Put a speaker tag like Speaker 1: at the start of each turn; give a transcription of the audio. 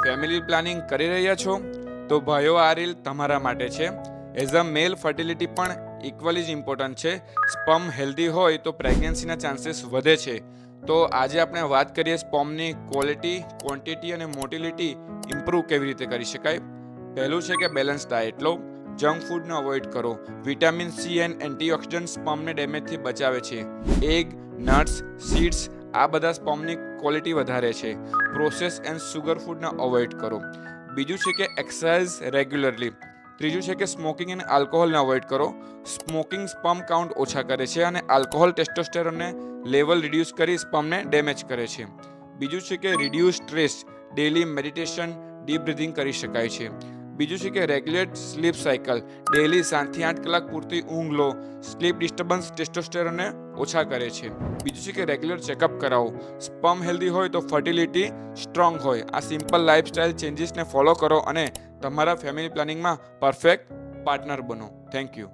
Speaker 1: Family planning કરી રહ્યા છો તો ભાઈઓ આ રીલ તમારા માટે છે. એઝ અ મેલ ફર્ટિલિટી પણ ઇક્વલી જ ઇમ્પોર્ટન્ટ છે. સ્પર્મ હેલ્ધી હોય તો પ્રેગ્નન્સીના ચાન્સીસ વધે છે. તો આજે આપણે વાત કરીએ સ્પર્મની ક્વોલિટી, ક્વોન્ટિટી અને મોટિલિટી ઇમ્પ્રૂવ કેવી રીતે કરી શકાય. પહેલું છે કે બેલેન્સ ડાયટ લો. જંક ફૂડને અવોઇડ કરો. વિટામિન સી એન્ડ એન્ટીઓક્સિડન્ટ સ્પર્મને ડેમેજથી બચાવે છે. એગ, નટ્સ, સીડ્સ આ બધા સ્પર્મની ક્વોલિટી વધારે છે. પ્રોસેસ એન્ડ સુગર ફૂડને અવોઇડ કરો. બીજું છે કે એક્સરસાઇઝ રેગ્યુલરલી. ત્રીજું છે કે સ્મોકિંગ અને આલ્કોહોલને અવોઇડ કરો. સ્મોકિંગ સ્પર્મ કાઉન્ટ ઓછા કરે છે અને આલ્કોહોલ ટેસ્ટોસ્ટેરોનને લેવલ રિડ્યુસ કરી સ્પર્મને ડેમેજ કરે છે. બીજું છે કે reduce stress. Daily meditation, deep breathing કરી શકાય છે. બીજું છે કે રેગ્યુલેટ સ્લીપ સાયકલ. ડેલી 7 થી 8 કલાક પૂરતી ઊંઘ લો. સ્લીપ ડિસ્ટર્બન્સ ટેસ્ટોસ્ટેરોનને ઓછા કરે છે. બીજું છે કે રેગ્યુલર ચેકઅપ કરાવો. સ્પર્મ હેલ્ધી હોય તો ફર્ટિલિટી સ્ટ્રોંગ હોય. આ સિમ્પલ લાઇફસ્ટાઇલ ચેન્જીસને ફોલો કરો અને તમારા ફેમિલી પ્લાનિંગમાં પરફેક્ટ પાર્ટનર બનો. Thank you.